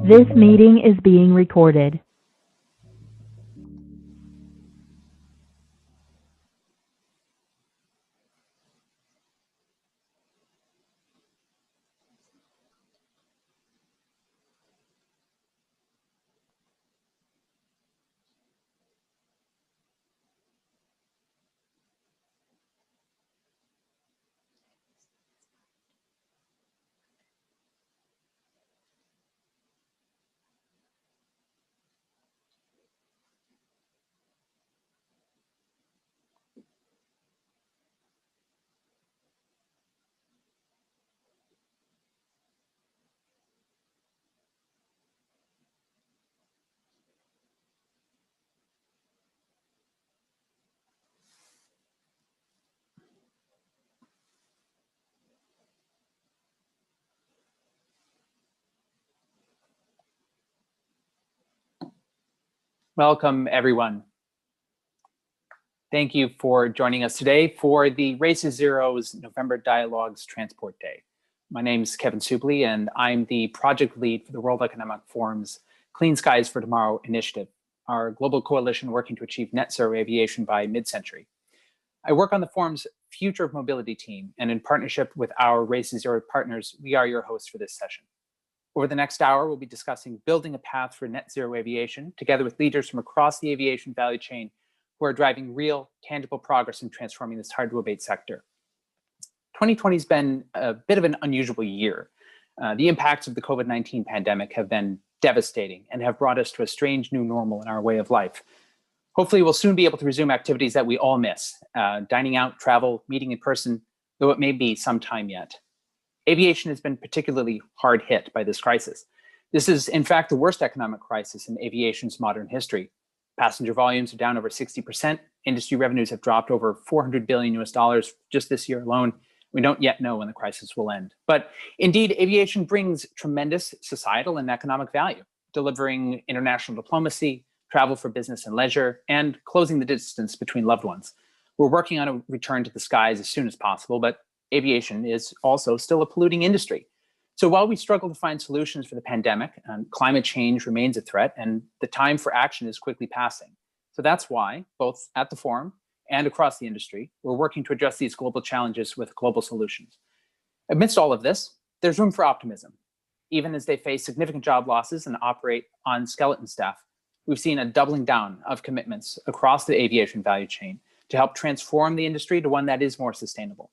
This meeting is being recorded. Welcome, everyone. Thank you for joining us today for the Race to Zero's November Dialogues Transport Day. My name is Kevin Supley, and I'm the project lead for the World Economic Forum's Clean Skies for Tomorrow initiative, our global coalition working to achieve net zero aviation by mid-century. I work on the forum's Future of Mobility team, and in partnership with our Race to Zero partners, we are your hosts for this session. Over the next hour, we'll be discussing building a path for net zero aviation, together with leaders from across the aviation value chain who are driving real, tangible progress in transforming this hard-to-abate sector. 2020 has been a bit of an unusual year. The impacts of the COVID-19 pandemic have been devastating and have brought us to a strange new normal in our way of life. Hopefully, we'll soon be able to resume activities that we all miss, dining out, travel, meeting in person, though it may be some time yet. Aviation has been particularly hard hit by this crisis. This is, in fact, the worst economic crisis in aviation's modern history. Passenger volumes are down over 60%. Industry revenues have dropped over $400 billion just this year alone. We don't yet know when the crisis will end. But indeed, aviation brings tremendous societal and economic value, delivering international diplomacy, travel for business and leisure, and closing the distance between loved ones. We're working on a return to the skies as soon as possible, but aviation is also still a polluting industry. So while we struggle to find solutions for the pandemic, climate change remains a threat, and the time for action is quickly passing. So that's why, both at the forum and across the industry, we're working to address these global challenges with global solutions. Amidst all of this, there's room for optimism. Even as they face significant job losses and operate on skeleton staff, we've seen a doubling down of commitments across the aviation value chain to help transform the industry to one that is more sustainable.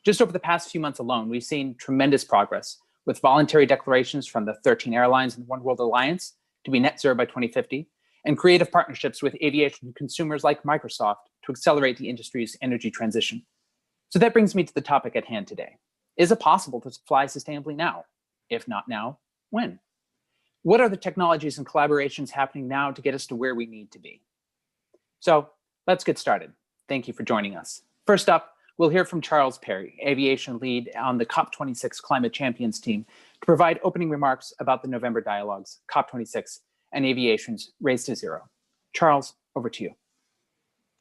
Just over the past few months alone, we've seen tremendous progress with voluntary declarations from the 13 airlines in the One World Alliance to be net zero by 2050, and creative partnerships with aviation consumers like Microsoft to accelerate the industry's energy transition. So that brings me to the topic at hand today. Is it possible to fly sustainably now? If not now, when? What are the technologies and collaborations happening now to get us to where we need to be? So let's get started. Thank you for joining us. First up, we'll hear from Charles Perry, aviation lead on the COP26 Climate Champions team, to provide opening remarks about the November Dialogues, COP26, and aviation's Race to Zero. Charles, over to you.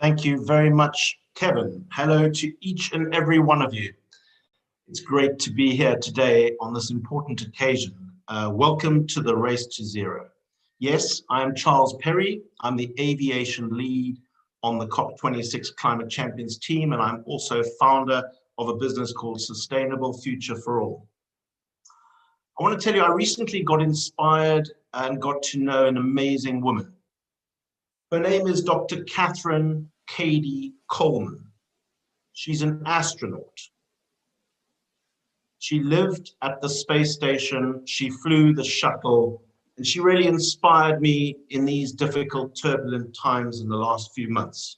Thank you very much, Kevin. Hello to each and every one of you. It's great to be here today on this important occasion. Welcome to the Race to Zero. Yes, I'm Charles Perry. I'm the aviation lead on the COP26 Climate Champions team, and I'm also founder of a business called Sustainable Future for All. I want to tell you, I recently got inspired and got to know an amazing woman. Her name is Dr. Catherine Cady Coleman. She's an astronaut. She lived at the space station, she flew the shuttle, and she really inspired me in these difficult, turbulent times in the last few months.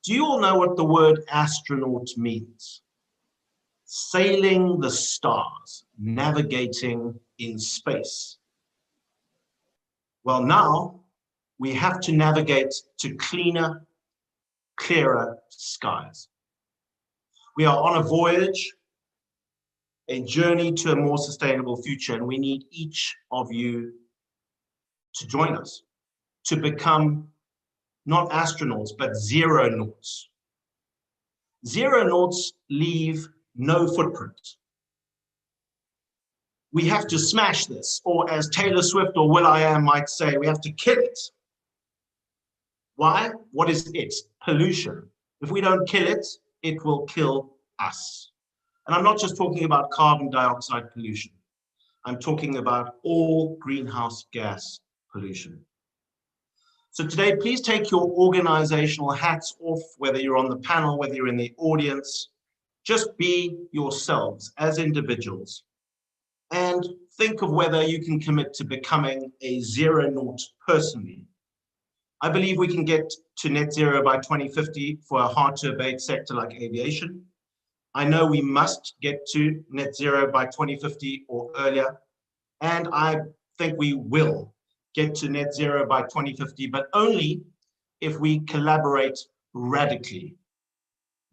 Do you all know what the word astronaut means? Sailing the stars, navigating in space. Well, now we have to navigate to cleaner, clearer skies. We are on a voyage, a journey to a more sustainable future, and we need each of you to join us, to become not astronauts, but zero nauts. Zero nauts leave no footprint. we have to smash this, or as Taylor Swift or will.i.am might say, we have to kill it. Why? What is it? Pollution. If we don't kill it, it will kill us. And I'm not just talking about carbon dioxide pollution. I'm talking about all greenhouse gas pollution. So today, please take your organizational hats off, whether you're on the panel, whether you're in the audience. Just be yourselves as individuals and think of whether you can commit to becoming a zero naught personally. I believe we can get to net zero by 2050 for a hard to abate sector like aviation. I know we must get to net zero by 2050 or earlier, and I think we will get to net zero by 2050, but only if we collaborate radically.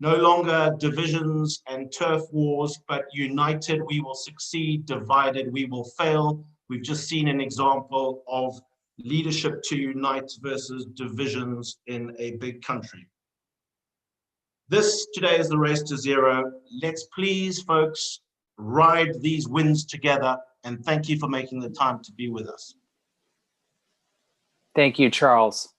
No longer divisions and turf wars, but united we will succeed, divided we will fail. We've just seen an example of leadership to unite versus divisions in a big country. This today is the race to zero. Let's please, folks, ride these wins together, and thank you for making the time to be with us. Thank you, Charles.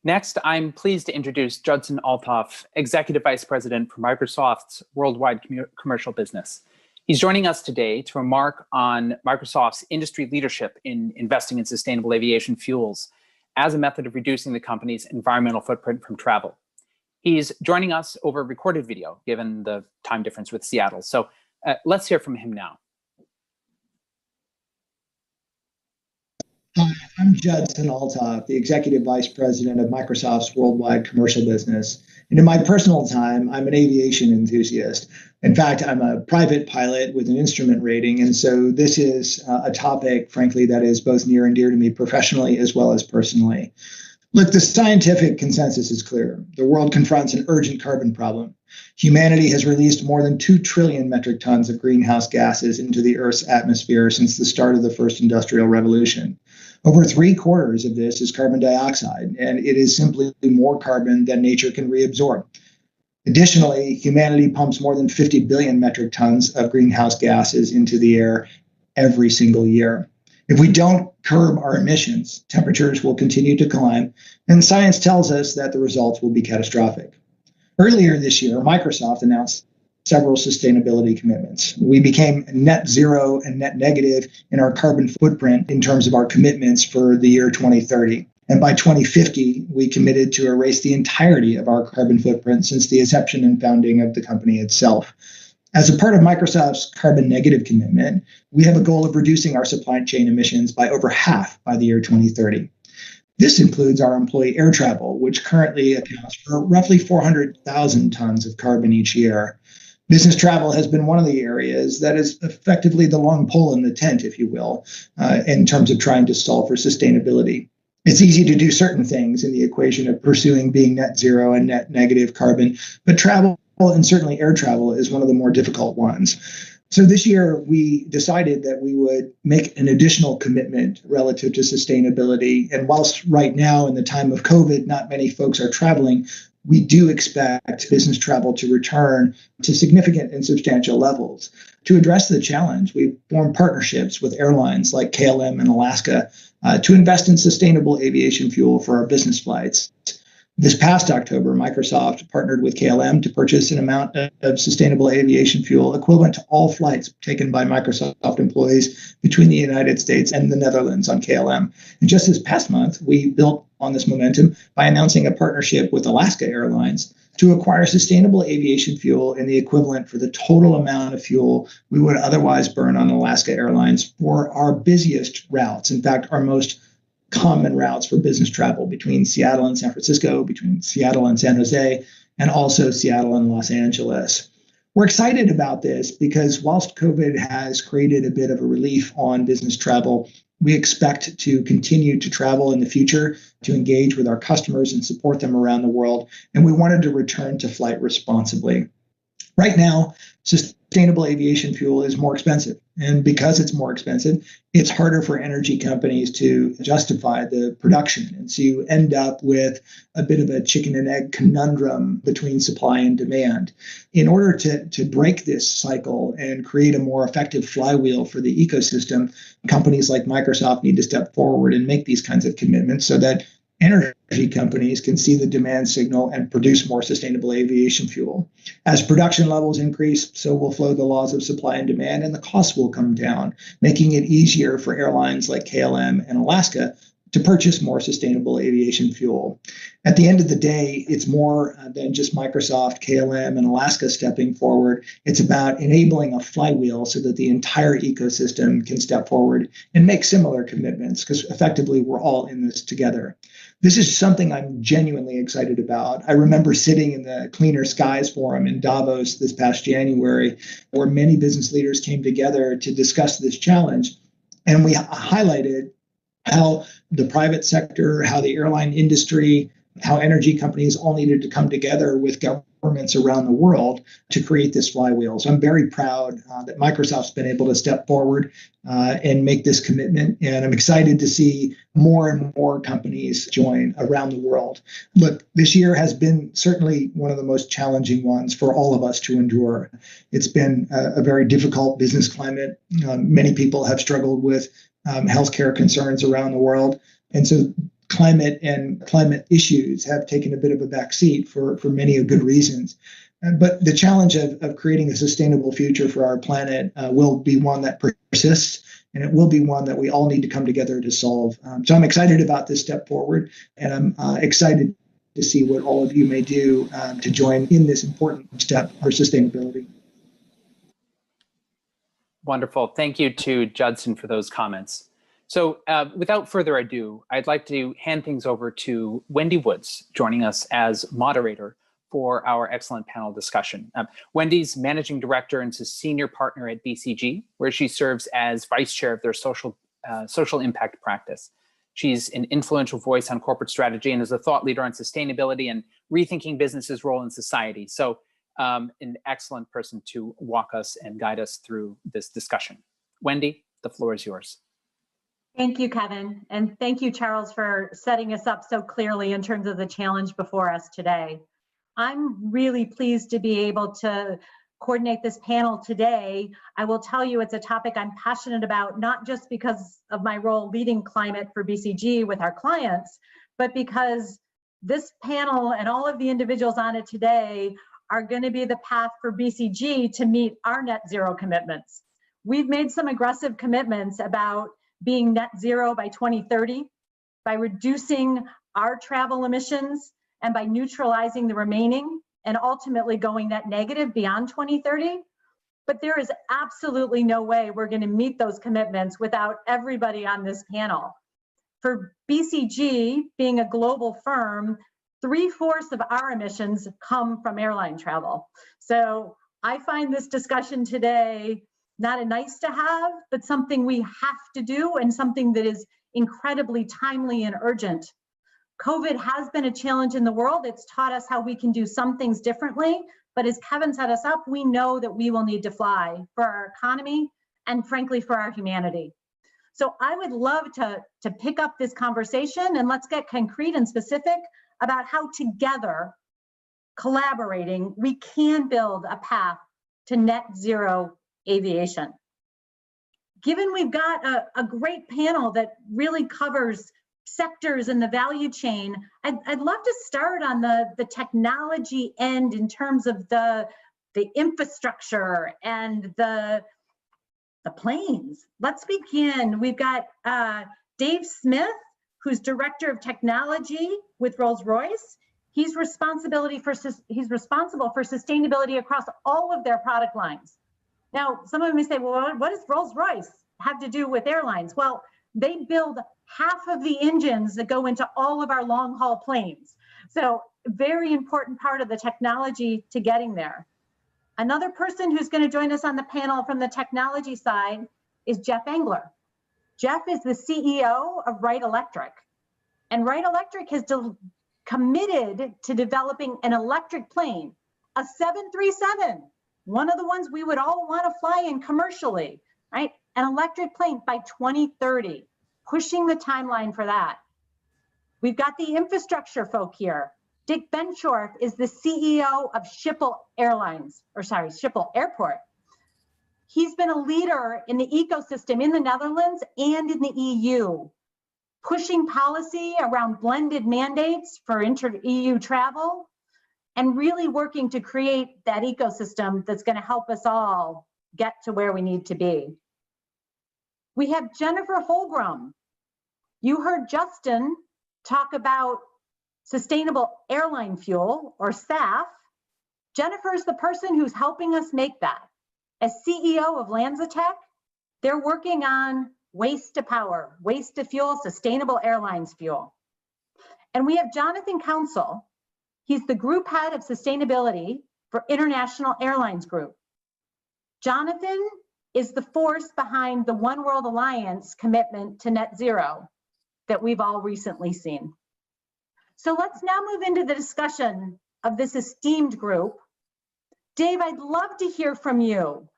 Next, I'm pleased to introduce Judson Althoff, Executive Vice President for Microsoft's Worldwide Commercial Business. He's joining us today to remark on Microsoft's industry leadership in investing in sustainable aviation fuels as a method of reducing the company's environmental footprint from travel. He's joining us over recorded video, given the time difference with Seattle. So let's hear from him now. Hi, I'm Judson Althoff, the Executive Vice President of Microsoft's Worldwide Commercial Business. And in my personal time, I'm an aviation enthusiast. In fact, I'm a private pilot with an instrument rating. And so this is a topic, frankly, that is both near and dear to me professionally as well as personally. Look, the scientific consensus is clear. The world confronts an urgent carbon problem. Humanity has released more than 2 trillion metric tons of greenhouse gases into the Earth's atmosphere since the start of the first industrial revolution. Over 3/4 of this is carbon dioxide, and it is simply more carbon than nature can reabsorb. Additionally, humanity pumps more than 50 billion metric tons of greenhouse gases into the air every single year. If we don't curb our emissions, temperatures will continue to climb, and science tells us that the results will be catastrophic. Earlier this year, Microsoft announced several sustainability commitments. We became net zero and net negative in our carbon footprint in terms of our commitments for the year 2030. And by 2050, we committed to erase the entirety of our carbon footprint since the inception and founding of the company itself. As a part of Microsoft's carbon negative commitment, we have a goal of reducing our supply chain emissions by over half by the year 2030. This includes our employee air travel, which currently accounts for roughly 400,000 tons of carbon each year. Business travel has been one of the areas that is effectively the long pole in the tent, if you will, in terms of trying to solve for sustainability. It's easy to do certain things in the equation of pursuing being net zero and net negative carbon, but travel, and certainly air travel, is one of the more difficult ones. So this year, we decided that we would make an additional commitment relative to sustainability. And whilst right now, in the time of COVID, not many folks are traveling, we do expect business travel to return to significant and substantial levels. To address the challenge, we've formed partnerships with airlines like KLM and Alaska to invest in sustainable aviation fuel for our business flights. This past October, Microsoft partnered with KLM to purchase an amount of sustainable aviation fuel equivalent to all flights taken by Microsoft employees between the United States and the Netherlands on KLM. And just this past month, we built on this momentum by announcing a partnership with Alaska Airlines to acquire sustainable aviation fuel in the equivalent for the total amount of fuel we would otherwise burn on Alaska Airlines for our busiest routes. In fact, our most common routes for business travel between Seattle and San Francisco, between Seattle and San Jose, and also Seattle and Los Angeles. We're excited about this because whilst COVID has created a bit of a relief on business travel, we expect to continue to travel in the future, to engage with our customers and support them around the world. And we wanted to return to flight responsibly. Right now, sustainable aviation fuel is more expensive. And because it's more expensive, it's harder for energy companies to justify the production. And so you end up with a bit of a chicken and egg conundrum between supply and demand. In order to break this cycle and create a more effective flywheel for the ecosystem, companies like Microsoft need to step forward and make these kinds of commitments so that energy companies can see the demand signal and produce more sustainable aviation fuel. As production levels increase, so will flow the laws of supply and demand, and the costs will come down, making it easier for airlines like KLM and Alaska to purchase more sustainable aviation fuel. At the end of the day, it's more than just Microsoft, KLM, and Alaska stepping forward. It's about enabling a flywheel so that the entire ecosystem can step forward and make similar commitments, because effectively we're all in this together. This is something I'm genuinely excited about. I remember sitting in the Cleaner Skies Forum in Davos this past January, where many business leaders came together to discuss this challenge. And we highlighted how the private sector, how the airline industry, how energy companies all needed to come together with governments around the world to create this flywheel. So I'm very proud that Microsoft's been able to step forward and make this commitment. And I'm excited to see more and more companies join around the world. Look, this year has been certainly one of the most challenging ones for all of us to endure. It's been a very difficult business climate. Many people have struggled with healthcare concerns around the world. And so climate and climate issues have taken a bit of a backseat for many good reasons. But the challenge of creating a sustainable future for our planet will be one that persists, and it will be one that we all need to come together to solve. So I'm excited about this step forward, and I'm excited to see what all of you may do to join in this important step for sustainability. Wonderful. Thank you to Judson for those comments. So without further ado, I'd like to hand things over to Wendy Woods, joining us as moderator for our excellent panel discussion. Wendy's managing director and senior partner at BCG, where she serves as vice chair of their social impact practice. She's an influential voice on corporate strategy and is a thought leader on sustainability and rethinking business's role in society. So an excellent person to walk us and guide us through this discussion. Wendy, the floor is yours. Thank you, Kevin. And thank you, Charles, for setting us up so clearly in terms of the challenge before us today. I'm really pleased to be able to coordinate this panel today. I will tell you it's a topic I'm passionate about, not just because of my role leading climate for BCG with our clients, but because this panel and all of the individuals on it today are going to be the path for BCG to meet our net zero commitments. We've made some aggressive commitments about being net zero by 2030, by reducing our travel emissions and by neutralizing the remaining and ultimately going net negative beyond 2030. But there is absolutely no way we're going to meet those commitments without everybody on this panel. For BCG, being a global firm, 3/4 of our emissions come from airline travel. So I find this discussion today not a nice to have, but something we have to do and something that is incredibly timely and urgent. COVID has been a challenge in the world. It's taught us how we can do some things differently, but as Kevin set us up, we know that we will need to fly for our economy and frankly for our humanity. So I would love to pick up this conversation and let's get concrete and specific about how together, collaborating, we can build a path to net zero aviation. Given we've got a great panel that really covers sectors in the value chain, I'd love to start on the technology end in terms of the infrastructure and the planes. Let's begin. We've got Dave Smith, who's Director of Technology with Rolls-Royce. He's responsible for sustainability across all of their product lines. Now, some of them may say, well, what does Rolls-Royce have to do with airlines? Well, they build half of the engines that go into all of our long-haul planes. So very important part of the technology to getting there. Another person who's going to join us on the panel from the technology side is Jeff Engler. Jeff is the CEO of Wright Electric. And Wright Electric has committed to developing an electric plane, a 737, one of the ones we would all want to fly in commercially, right? An electric plane by 2030, pushing the timeline for that. We've got the infrastructure folk here. Dick Benschorf is the CEO of Schiphol Airport. He's been a leader in the ecosystem in the Netherlands and in the EU, pushing policy around blended mandates for inter-EU travel and really working to create that ecosystem that's going to help us all get to where we need to be. We have Jennifer Holgram. You heard Justin talk about sustainable airline fuel, or SAF. Jennifer is the person who's helping us make that. As CEO of LanzaTech, they're working on waste to power, waste to fuel, sustainable airlines fuel. And we have Jonathan Council. He's the group head of sustainability for International Airlines Group. Jonathan is the force behind the One World Alliance commitment to net zero that we've all recently seen. So let's now move into the discussion of this esteemed group. Dave, I'd love to hear from you.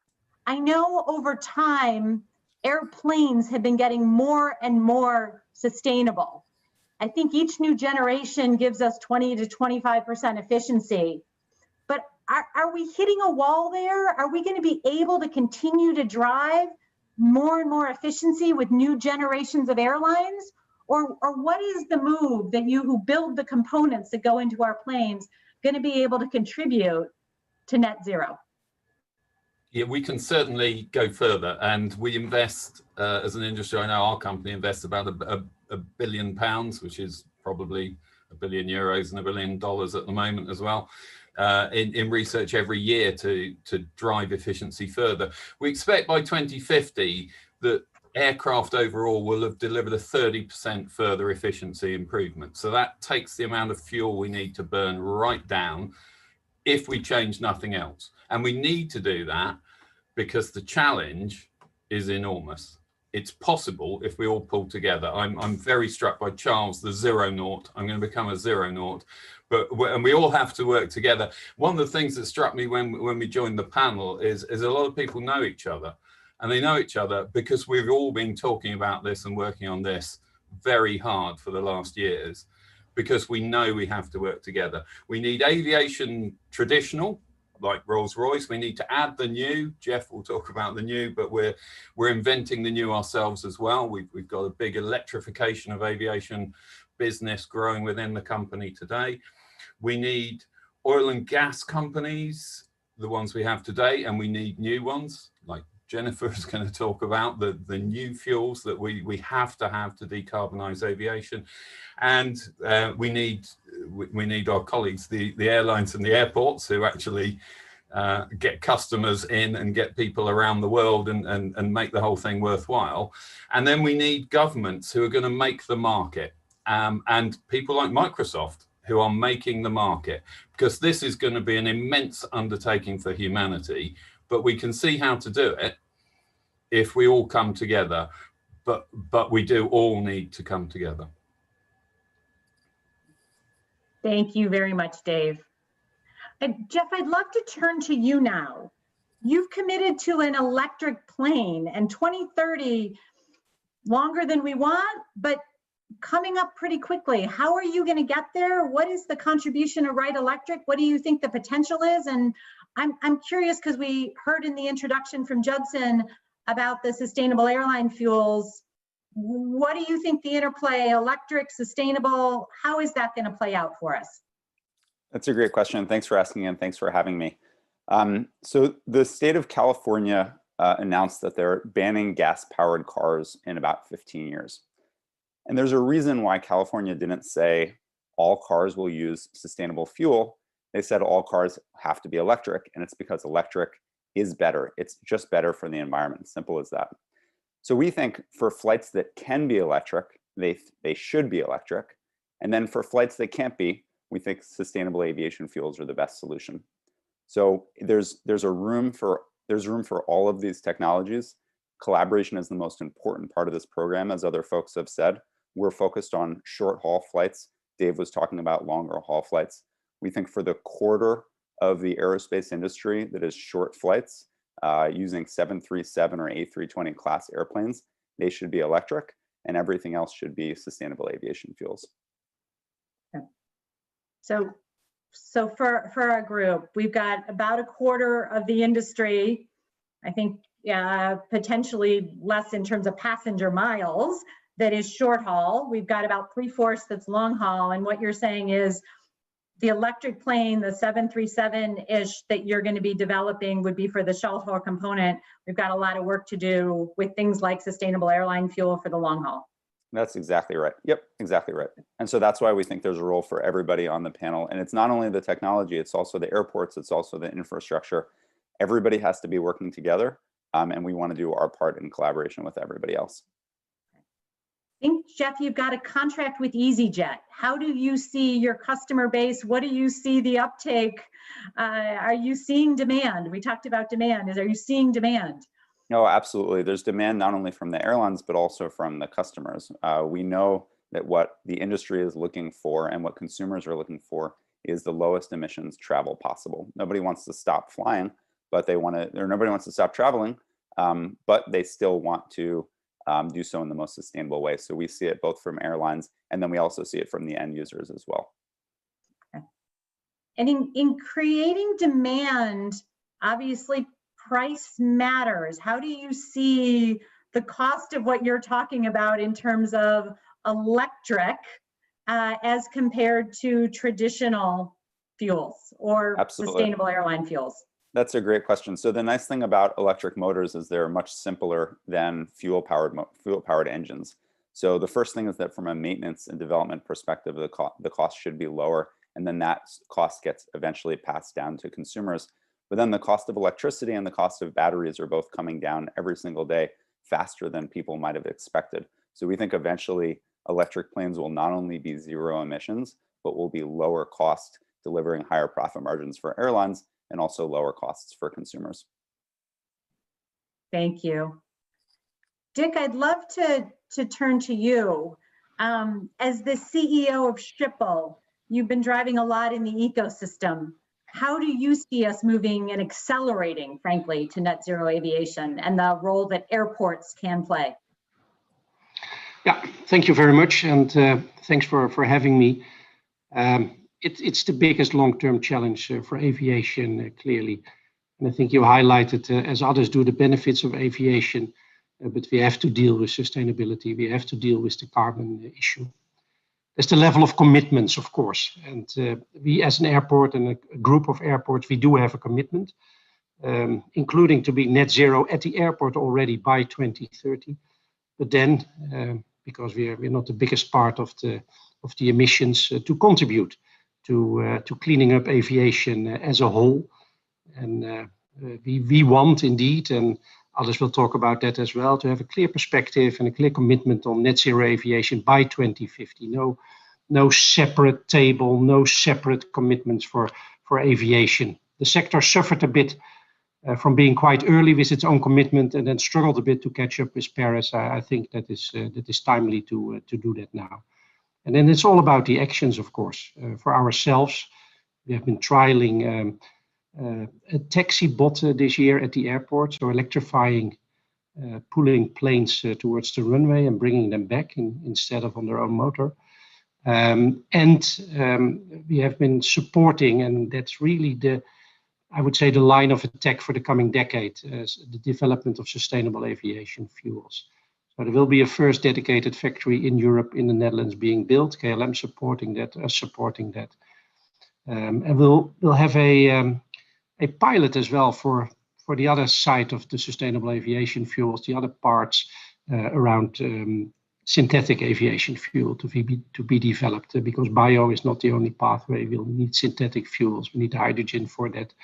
I know over time, airplanes have been getting more and more sustainable. I think each new generation gives us 20 to 25% efficiency. But are we hitting a wall there? Are we going to be able to continue to drive more and more efficiency with new generations of airlines? Or what is the move that you who build the components that go into our planes going to be able to contribute to net zero? Yeah, we can certainly go further, and we invest as an industry. I know our company invests about £1 billion, which is probably €1 billion and $1 billion at the moment as well, in research every year to drive efficiency further. We expect by 2050 that aircraft overall will have delivered a 30% further efficiency improvement. So that takes the amount of fuel we need to burn right down if we change nothing else. And we need to do that because the challenge is enormous. It's possible if we all pull together. I'm very struck by Charles, the zero naught. I'm going to become a zero naught, and we all have to work together. One of the things that struck me when we joined the panel is a lot of people know each other, and they know each other because we've all been talking about this and working on this very hard for the last years, because we know we have to work together. We need aviation traditional, like Rolls-Royce. We need to add the new. Jeff will talk about the new, but we're inventing the new ourselves as well. We've got a big electrification of aviation business growing within the company today. We need oil and gas companies, the ones we have today, and we need new ones, like Jennifer is going to talk about the new fuels that we have to decarbonize aviation. And we need our colleagues, the airlines and the airports, who actually get customers in and get people around the world and make the whole thing worthwhile. And then we need governments who are going to make the market, and people like Microsoft who are making the market, because this is going to be an immense undertaking for humanity, but we can see how to do it if we all come together, but we do all need to come together. Thank you very much, Dave. And Jeff, I'd love to turn to you now. You've committed to an electric plane, and 2030, longer than we want, but coming up pretty quickly. How are you going to get there? What is the contribution of Wright Electric? What do you think the potential is? And I'm curious, because we heard in the introduction from Judson about the sustainable airline fuels. What do you think the interplay, electric, sustainable, how is that going to play out for us? That's a great question. Thanks for asking, and thanks for having me. So the state of California announced that they're banning gas-powered cars in about 15 years. And there's a reason why California didn't say all cars will use sustainable fuel. They said all cars have to be electric, and it's because electric is better. It's just better for the environment, simple as that. So we think for flights that can be electric, they should be electric. And then for flights that can't be, we think sustainable aviation fuels are the best solution. So there's room for all of these technologies. Collaboration is the most important part of this program, as other folks have said. We're focused on short haul flights. Dave was talking about longer haul flights. We think for the quarter of the aerospace industry that is short flights using 737 or A320 class airplanes, they should be electric, and everything else should be sustainable aviation fuels. So for our group, we've got about a quarter of the industry, I think potentially less in terms of passenger miles, that is short haul. We've got about 3/4 that's long haul. And what you're saying is the electric plane, the 737-ish that you're going to be developing would be for the short haul component. We've got a lot of work to do with things like sustainable airline fuel for the long haul. That's exactly right. Yep, exactly right. And so that's why we think there's a role for everybody on the panel. And it's not only the technology, it's also the airports, it's also the infrastructure. Everybody has to be working together, and we want to do our part in collaboration with everybody else. I think, Jeff, you've got a contract with EasyJet. How do you see your customer base? What do you see the uptake? Are you seeing demand? We talked about demand. Are you seeing demand? No, absolutely. There's demand not only from the airlines, but also from the customers. We know that what the industry is looking for and what consumers are looking for is the lowest emissions travel possible. Nobody wants to stop flying, but nobody wants to stop traveling, but they still want to do so in the most sustainable way. So we see it both from airlines, and then we also see it from the end users as well. Okay. And in creating demand, obviously price matters. How do you see the cost of what you're talking about in terms of electric as compared to traditional fuels or sustainable airline fuels? That's a great question. So the nice thing about electric motors is they're much simpler than fuel-powered engines. So the first thing is that from a maintenance and development perspective, the cost should be lower, and then that cost gets eventually passed down to consumers. But then the cost of electricity and the cost of batteries are both coming down every single day faster than people might have expected. So we think eventually electric planes will not only be zero emissions, but will be lower cost, delivering higher profit margins for airlines and also lower costs for consumers. Thank you. Dick, I'd love to turn to you. As the CEO of Schiphol, you've been driving a lot in the ecosystem. How do you see us moving and accelerating, frankly, to net zero aviation and the role that airports can play? Yeah, thank you very much, and thanks for having me. It's the biggest long-term challenge for aviation, clearly. And I think you highlighted, as others do, the benefits of aviation, but we have to deal with sustainability. We have to deal with the carbon issue. There's the level of commitments, of course. And we, as an airport and a group of airports, we do have a commitment, including to be net zero at the airport already by 2030. But then, because we're not the biggest part of the emissions, to contribute to cleaning up aviation as a whole. And we want indeed, and others will talk about that as well, to have a clear perspective and a clear commitment on net zero aviation by 2050. No separate table, no separate commitments for aviation. The sector suffered a bit from being quite early with its own commitment and then struggled a bit to catch up with Paris. I think that is timely to do that now. And then it's all about the actions, of course. For ourselves, we have been trialing a taxi bot this year at the airport, so electrifying, pulling planes towards the runway and bringing them back instead of on their own motor. And we have been supporting, and that's really I would say, the line of attack for the coming decade, the development of sustainable aviation fuels. So there will be a first dedicated factory in Europe, in the Netherlands, being built. KLM supporting that, us supporting that, and we'll have a pilot as well for the other side of the sustainable aviation fuels, the other parts around synthetic aviation fuel to be developed, because bio is not the only pathway. We'll need synthetic fuels. We need hydrogen for that.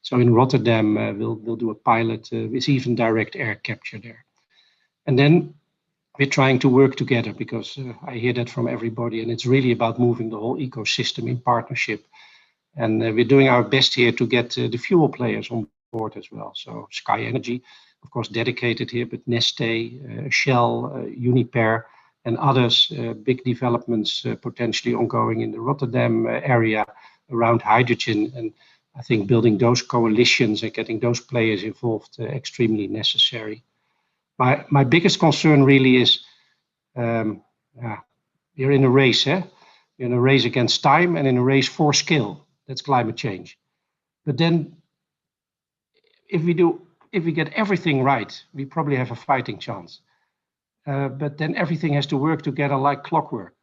So in Rotterdam, we'll do a pilot with even direct air capture there. And then we're trying to work together, because I hear that from everybody, and it's really about moving the whole ecosystem in partnership. And we're doing our best here to get the fuel players on board as well. So Sky Energy, of course, dedicated here, but Neste, Shell, Uniper, and others, big developments potentially ongoing in the Rotterdam area around hydrogen. And I think building those coalitions and getting those players involved extremely necessary. My biggest concern really is you're in a race, You're in a race against time and in a race for skill. That's climate change. But then if we get everything right, we probably have a fighting chance. But then everything has to work together like clockwork.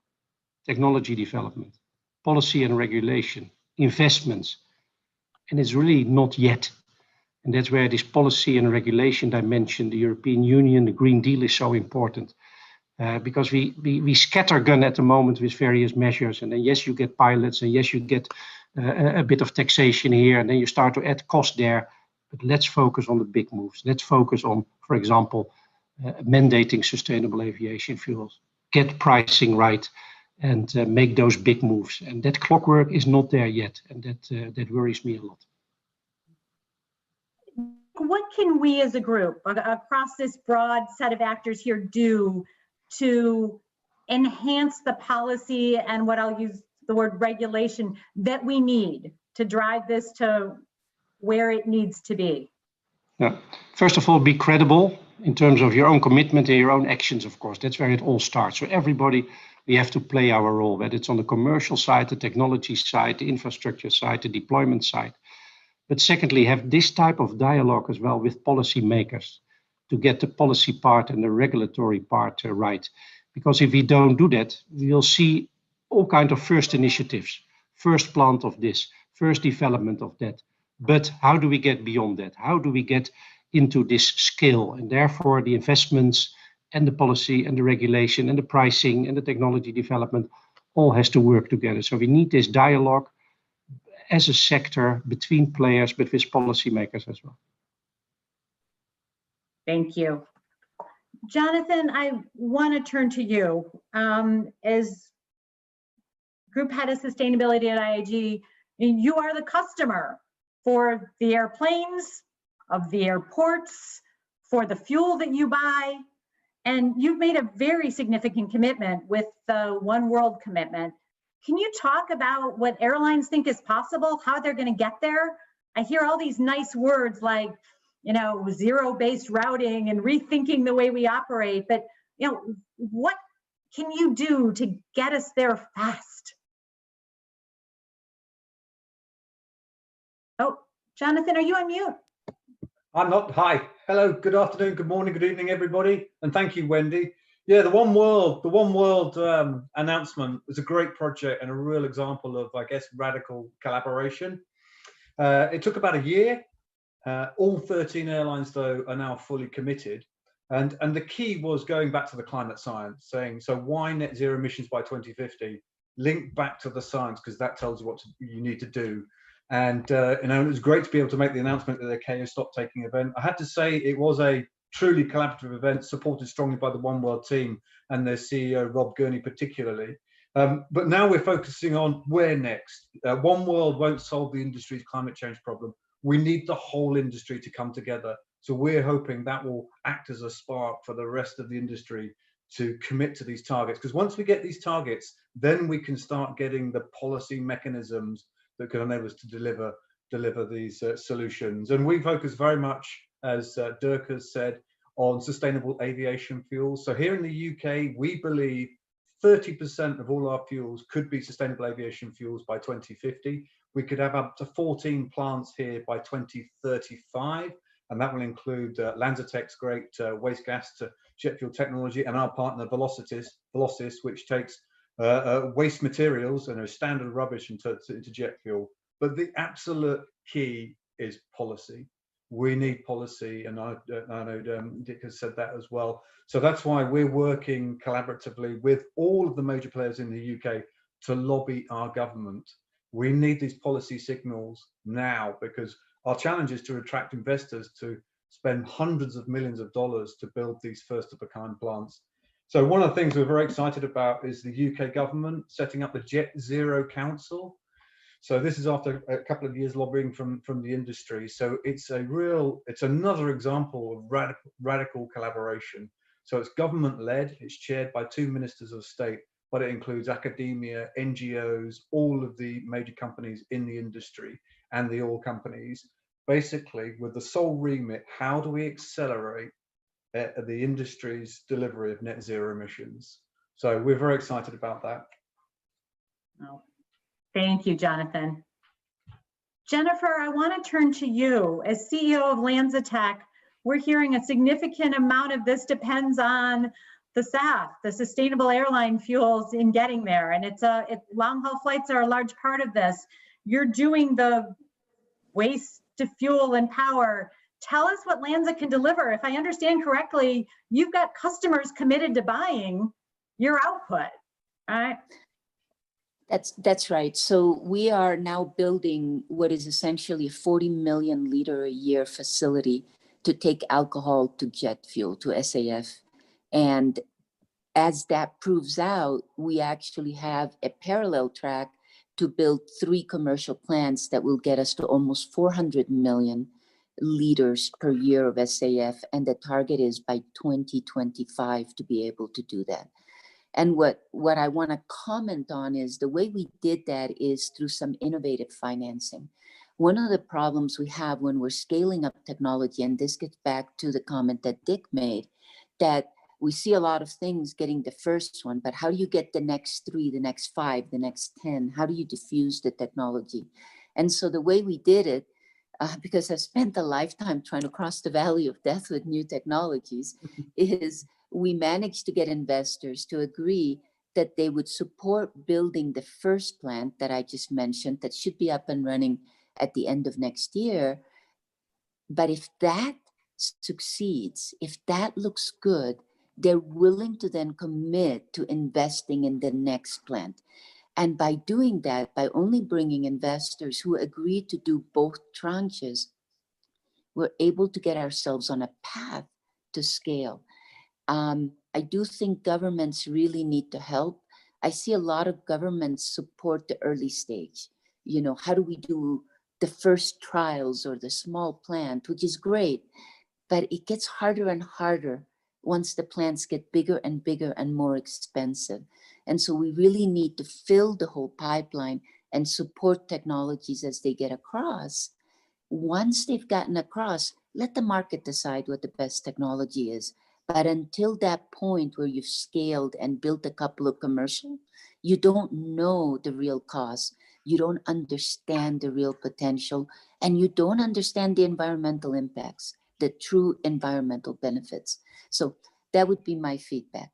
Technology development, policy and regulation, investments. And it's really not yet. And that's where this policy and regulation dimension, the European Union, the Green Deal is so important. Because we scattergun at the moment with various measures. And then yes, you get pilots, and yes, you get a bit of taxation here, and then you start to add cost there. But let's focus on the big moves. Let's focus on, for example, mandating sustainable aviation fuels, get pricing right, and make those big moves. And that clockwork is not there yet, and that worries me a lot. What can we as a group across this broad set of actors here do to enhance the policy and what I'll use the word regulation that we need to drive this to where it needs to be? Yeah. First of all, be credible in terms of your own commitment and your own actions, of course. That's where it all starts. So everybody, we have to play our role, whether it's on the commercial side, the technology side, the infrastructure side, the deployment side. But secondly, have this type of dialogue as well with policymakers to get the policy part and the regulatory part right. Because if we don't do that, we'll see all kinds of first initiatives, first plant of this, first development of that. But how do we get beyond that? How do we get into this scale? And therefore, the investments and the policy and the regulation and the pricing and the technology development all has to work together. So we need this dialogue as a sector between players, but with policymakers as well. Thank you. Jonathan, I want to turn to you. As Group Head of Sustainability at IAG, you are the customer for the airplanes, of the airports, for the fuel that you buy, and you've made a very significant commitment with the One World commitment. Can you talk about what airlines think is possible, how they're going to get there? I hear all these nice words like, zero-based routing and rethinking the way we operate, but what can you do to get us there fast? Oh, Jonathan, are you on mute? I'm not. Hi. Hello. Good afternoon. Good morning. Good evening, everybody. And thank you, Wendy. Yeah, the One World announcement was a great project and a real example of, I guess, radical collaboration. It took about a year. All 13 airlines, though, are now fully committed. And the key was going back to the climate science, saying, so why net zero emissions by 2050? Link back to the science, because that tells you what you need to do. And it was great to be able to make the announcement that the KO Stop Taking event. I had to say it was a truly collaborative event, supported strongly by the One World team and their CEO, Rob Gurney, particularly. But now we're focusing on where next. One World won't solve the industry's climate change problem. We need the whole industry to come together. So we're hoping that will act as a spark for the rest of the industry to commit to these targets. Because once we get these targets, then we can start getting the policy mechanisms that can enable us to deliver these solutions. And we focus very much, as Dirk has said, on sustainable aviation fuels. So here in the UK, we believe 30% of all our fuels could be sustainable aviation fuels by 2050. We could have up to 14 plants here by 2035, and that will include LanzaTech's great waste gas to jet fuel technology, and our partner Velocis, which takes waste materials and standard rubbish into jet fuel. But the absolute key is policy. We need policy, and I know Dick has said that as well. So that's why we're working collaboratively with all of the major players in the UK to lobby our government. We need these policy signals now, because our challenge is to attract investors to spend hundreds of millions of dollars to build these first-of-a-kind plants. So one of the things we're very excited about is the UK government setting up the Jet Zero Council. So this is after a couple of years lobbying from the industry. So it's another example of radical collaboration. So it's government-led, it's chaired by 2 ministers of state, but it includes academia, NGOs, all of the major companies in the industry and the oil companies, basically with the sole remit, how do we accelerate the industry's delivery of net zero emissions? So we're very excited about that. Oh, thank you, Jonathan. Jennifer, I want to turn to you. As CEO of LanzaTech, we're hearing a significant amount of this depends on the SAF, the sustainable airline fuels in getting there. And long haul flights are a large part of this. You're doing the waste to fuel and power. Tell us what Lanza can deliver. If I understand correctly, you've got customers committed to buying your output, right? That's right. So we are now building what is essentially a 40 million liter a year facility to take alcohol to jet fuel, to SAF. And as that proves out, we actually have a parallel track to build 3 commercial plants that will get us to almost 400 million liters per year of SAF. And the target is by 2025 to be able to do that. And what I want to comment on is the way we did that is through some innovative financing. One of the problems we have when we're scaling up technology, and this gets back to the comment that Dick made, that we see a lot of things getting the first one, but how do you get the next 3, the next 5, the next 10? How do you diffuse the technology? And so the way we did it, because I've spent a lifetime trying to cross the valley of death with new technologies, is we managed to get investors to agree that they would support building the first plant that I just mentioned that should be up and running at the end of next year. But if that succeeds, if that looks good, they're willing to then commit to investing in the next plant. And by doing that, by only bringing investors who agree to do both tranches, we're able to get ourselves on a path to scale. I do think governments really need to help. I see a lot of governments support the early stage. You know, how do we do the first trials or the small plant, which is great, but it gets harder and harder once the plants get bigger and bigger and more expensive. And so we really need to fill the whole pipeline and support technologies as they get across. Once they've gotten across, let the market decide what the best technology is. But until that point where you've scaled and built a couple of commercial, you don't know the real cost. You don't understand the real potential, and you don't understand the environmental impacts, the true environmental benefits. So that would be my feedback.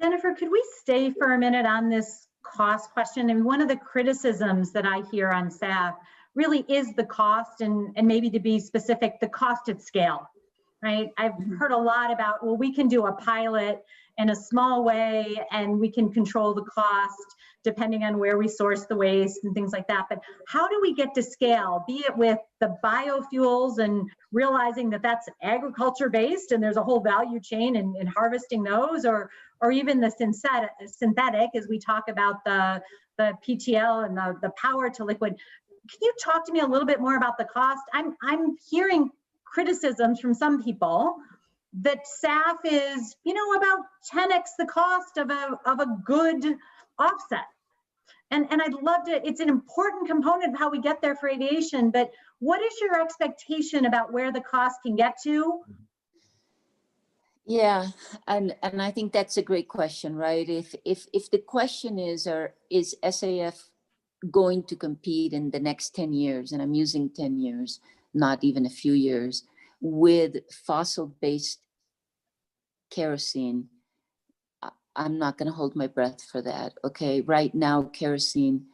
Jennifer, could we stay for a minute on this cost question? And one of the criticisms that I hear on SAF really is the cost, and maybe to be specific, the cost at scale. Right? I've heard a lot about, well, we can do a pilot in a small way and we can control the cost depending on where we source the waste and things like that. But how do we get to scale, be it with the biofuels and realizing that that's agriculture based and there's a whole value chain in harvesting those, or even the synthetic as we talk about the PTL and the power to liquid. Can you talk to me a little bit more about the cost? I'm hearing criticisms from some people that SAF is, about 10x the cost of a good offset. And I'd love to, it's an important component of how we get there for aviation, but what is your expectation about where the cost can get to? Yeah, and I think that's a great question, right? If the question is SAF going to compete in the next 10 years, and I'm using 10 years, not even a few years, with fossil-based kerosene, I'm not going to hold my breath for that. Okay, right now kerosene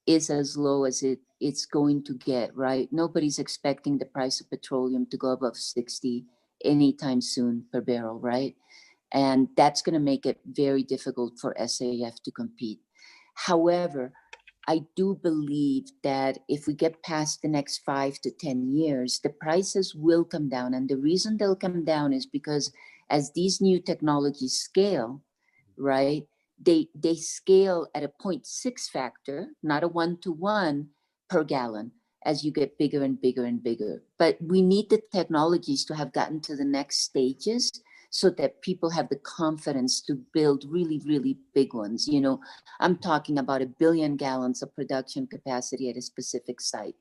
is as low as it's going to get, right? Nobody's expecting the price of petroleum to go above 60 anytime soon per barrel, right? And that's going to make it very difficult for SAF to compete. However, I do believe that if we get past the next 5 to 10 years, the prices will come down. And the reason they'll come down is because as these new technologies scale, right, they scale at a 0.6 factor, not a 1-to-1 per gallon as you get bigger and bigger and bigger. But we need the technologies to have gotten to the next stages so that people have the confidence to build really, really big ones. You know, I'm talking about 1 billion gallons of production capacity at a specific site.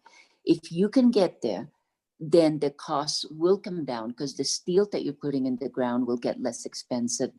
If you can get there, then the costs will come down because the steel that you're putting in the ground will get less expensive.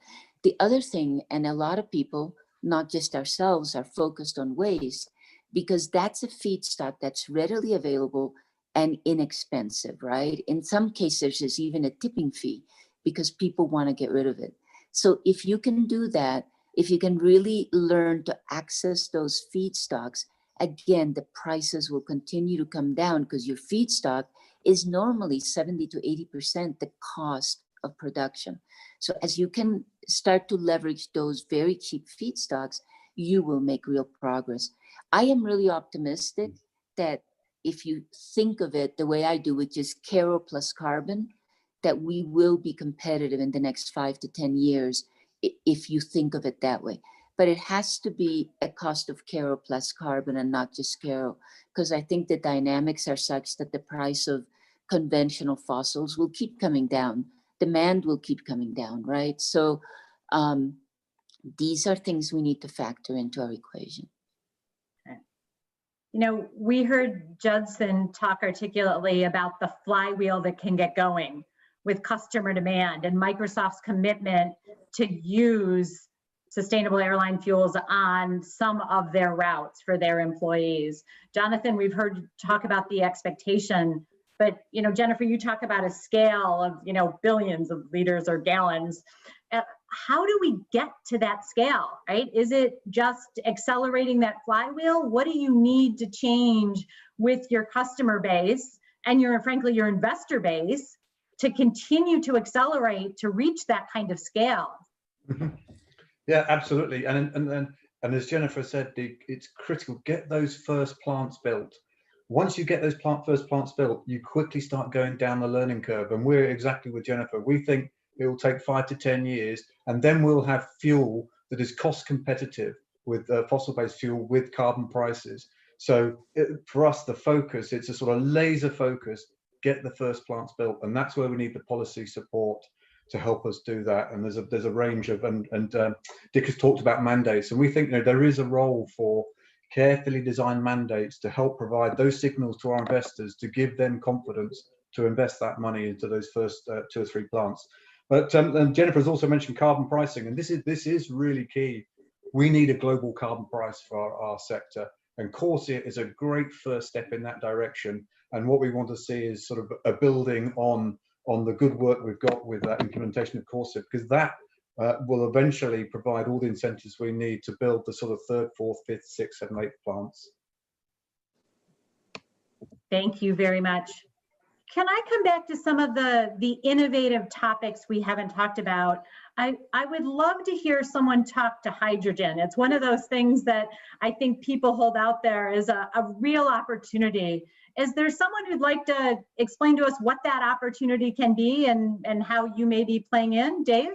The other thing, and a lot of people, not just ourselves, are focused on waste, because that's a feedstock that's readily available and inexpensive, right? In some cases, there's even a tipping fee because people want to get rid of it. So if you can do that, if you can really learn to access those feedstocks, again, the prices will continue to come down because your feedstock is normally 70 to 80% the cost of production. So as you can start to leverage those very cheap feedstocks, you will make real progress. I am really optimistic that if you think of it the way I do, which is Caro plus carbon, that we will be competitive in the next 5 to 10 years, if you think of it that way. But it has to be a cost of Caro plus carbon and not just Caro, because I think the dynamics are such that the price of conventional fossils will keep coming down. Demand will keep coming down, right? So these are things we need to factor into our equation. You know, we heard Judson talk articulately about the flywheel that can get going with customer demand and Microsoft's commitment to use sustainable airline fuels on some of their routes for their employees. Jonathan, we've heard you talk about the expectation, but, you know, Jennifer, you talk about a scale of, you know, billions of liters or gallons. How do we get to that scale, right? Is it just accelerating that flywheel? What do you need to change with your customer base and frankly, your investor base to continue to accelerate to reach that kind of scale? Yeah, absolutely. And as Jennifer said, it's critical, get those first plants built. Once you get those first plants built, you quickly start going down the learning curve. And we're exactly with Jennifer. We think it will take 5 to 10 years, and then we'll have fuel that is cost competitive with fossil-based fuel with carbon prices. So for us, the focus, it's a sort of laser focus, get the first plants built. And that's where we need the policy support to help us do that. And there's a range of, and Dick has talked about mandates. And we think, you know, there is a role for carefully designed mandates to help provide those signals to our investors to give them confidence to invest that money into those first 2 or 3 plants. But and Jennifer has also mentioned carbon pricing, and this is really key. We need a global carbon price for our sector, and CORSIA is a great first step in that direction. And what we want to see is sort of a building on the good work we've got with that implementation of CORSIA, because that will eventually provide all the incentives we need to build the sort of 3rd, 4th, 5th, 6th, 7th, 8th plants. Thank you very much. Can I come back to some of the innovative topics we haven't talked about? I would love to hear someone talk to hydrogen. It's one of those things that I think people hold out there as a real opportunity. Is there someone who'd like to explain to us what that opportunity can be and how you may be playing in? Dave?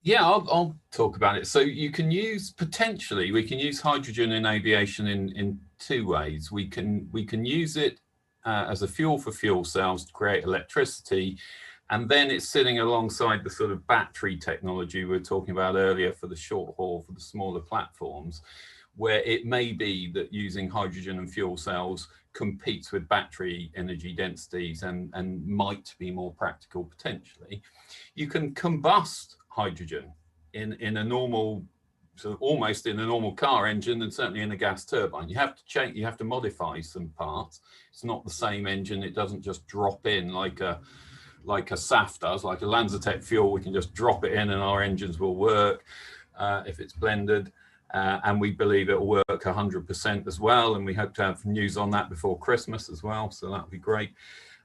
Yeah, I'll talk about it. So you can use, potentially, we can use hydrogen in aviation in 2 ways. We can use it as a fuel for fuel cells to create electricity, and then it's sitting alongside the sort of battery technology we were talking about earlier for the short haul, for the smaller platforms, where it may be that using hydrogen and fuel cells competes with battery energy densities and might be more practical potentially. You can combust hydrogen in a normal, so almost in a normal car engine, and certainly in a gas turbine. You have to change, you have to modify some parts. It's not the same engine. It doesn't just drop in like a SAF does, like a LanzaTech fuel. We can just drop it in and our engines will work if it's blended. And we believe it will work 100% as well. And we hope to have news on that before Christmas as well. So that would be great.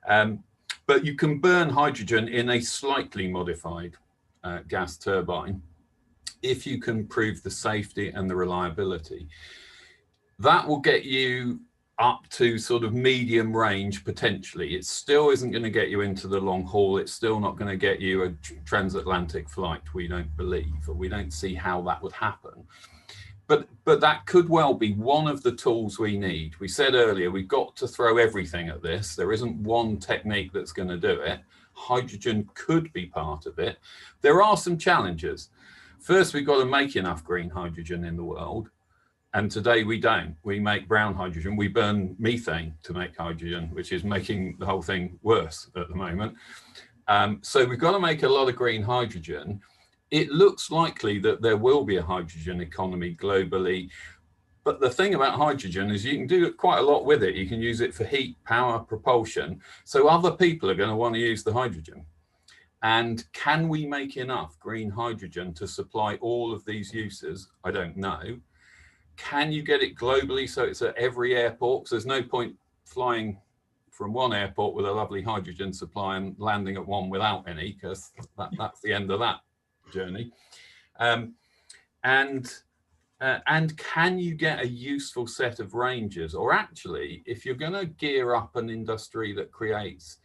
But you can burn hydrogen in a slightly modified gas turbine if you can prove the safety and the reliability. That will get you up to sort of medium range potentially. It still isn't going to get you into the long haul. It's still not going to get you a transatlantic flight, we don't believe, or we don't see how that would happen. But that could well be one of the tools we need. We said earlier, we've got to throw everything at this. There isn't one technique that's going to do it. hydrogen could be part of it. There are some challenges. First, we've got to make enough green hydrogen in the world. And today we don't. We make brown hydrogen. We burn methane to make hydrogen, which is making the whole thing worse at the moment. So we've got to make a lot of green hydrogen. It looks likely that there will be a hydrogen economy globally. But the thing about hydrogen is you can do quite a lot with it. You can use it for heat, power, propulsion. So other people are going to want to use the hydrogen. And can we make enough green hydrogen to supply all of these uses? I don't know. Can you get it globally so it's at every airport? Because there's no point flying from one airport with a lovely hydrogen supply and landing at one without any, because that's the end of that journey. And can you get a useful set of ranges? Or actually, if you're going to gear up an industry that creates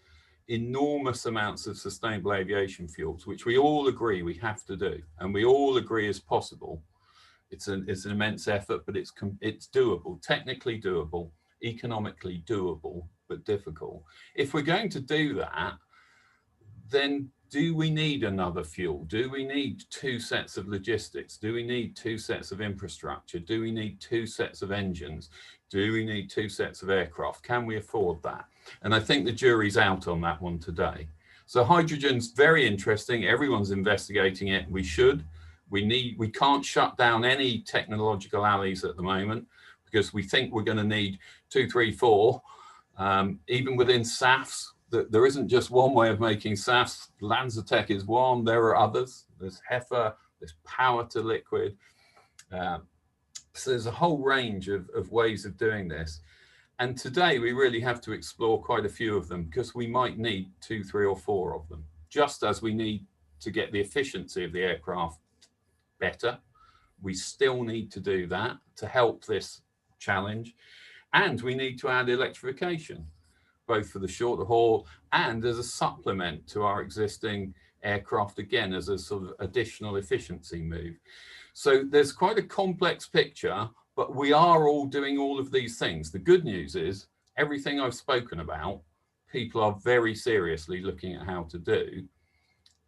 enormous amounts of sustainable aviation fuels, which we all agree we have to do, and we all agree is possible, it's an immense effort, but it's doable, technically doable, economically doable, but difficult. If we're going to do that, then do we need another fuel? Do we need two sets of logistics? Do we need two sets of infrastructure? Do we need two sets of engines? Do we need two sets of aircraft? Can we afford that? And I think the jury's out on that one today. So hydrogen's very interesting. Everyone's investigating it. We should. We can't shut down any technological alleys at the moment, because we think we're going to need 2, 3, 4. Even within SAFs, there isn't just one way of making SAFs. LanzaTech is one. There are others. There's HEFA. There's power to liquid. So there's a whole range of ways of doing this. And today we really have to explore quite a few of them, because we might need 2, 3, or 4 of them, just as we need to get the efficiency of the aircraft better. We still need to do that to help this challenge. And we need to add electrification, both for the shorter haul and as a supplement to our existing aircraft, again, as a sort of additional efficiency move. So there's quite a complex picture, but we are all doing all of these things. The good news is everything I've spoken about, people are very seriously looking at how to do.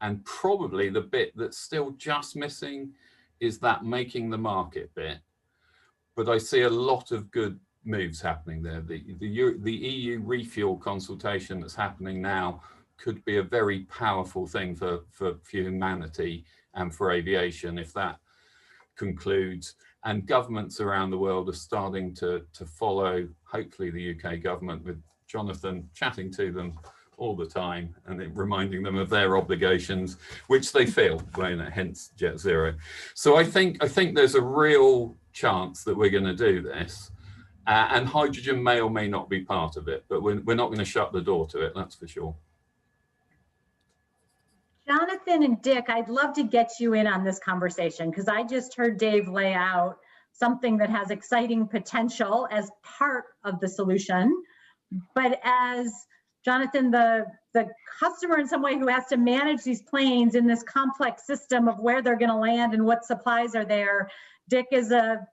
And probably the bit that's still just missing is that making the market bit. But I see a lot of good moves happening there. The EU refuel consultation that's happening now could be a very powerful thing for humanity and for aviation if that concludes. And governments around the world are starting to follow, hopefully the UK government, with Jonathan chatting to them all the time and reminding them of their obligations, which they feel, hence Jet Zero. So I think there's a real chance that we're going to do this, and hydrogen may or may not be part of it, but we're not going to shut the door to it, that's for sure. Jonathan and Dick, I'd love to get you in on this conversation, because I just heard Dave lay out something that has exciting potential as part of the solution, but as Jonathan, the customer in some way who has to manage these planes in this complex system of where they're going to land and what supplies are there. Dick is a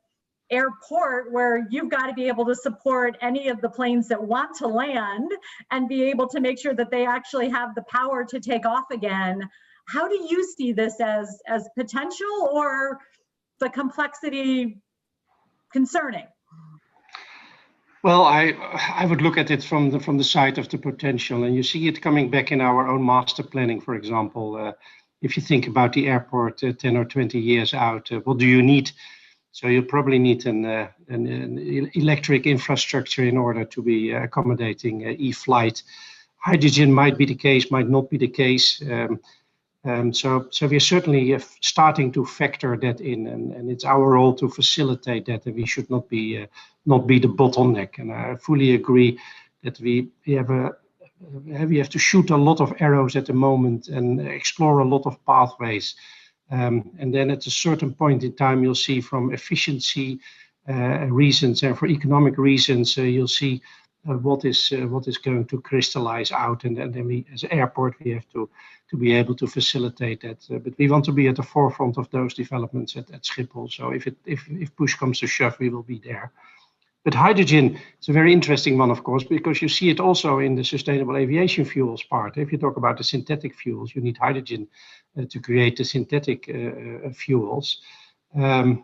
airport where you've got to be able to support any of the planes that want to land and be able to make sure that they actually have the power to take off again. How do you see this as potential, or the complexity concerning? Well, I would look at it from the side of the potential, and you see it coming back in our own master planning, for example. If you think about the airport 10 or 20 years out, what do you need? So you probably need an electric infrastructure in order to be accommodating e-flight. Hydrogen might be the case, might not be the case. So we're certainly starting to factor that in, and it's our role to facilitate that, and we should not be the bottleneck. And I fully agree that we have to shoot a lot of arrows at the moment and explore a lot of pathways. And then at a certain point in time, you'll see from efficiency reasons and for economic reasons, you'll see what is going to crystallize out, and then we, as an airport, we have to be able to facilitate that. But we want to be at the forefront of those developments at Schiphol. So if push comes to shove, we will be there. But hydrogen is a very interesting one, of course, because you see it also in the sustainable aviation fuels part. If you talk about the synthetic fuels, you need hydrogen to create the synthetic fuels. And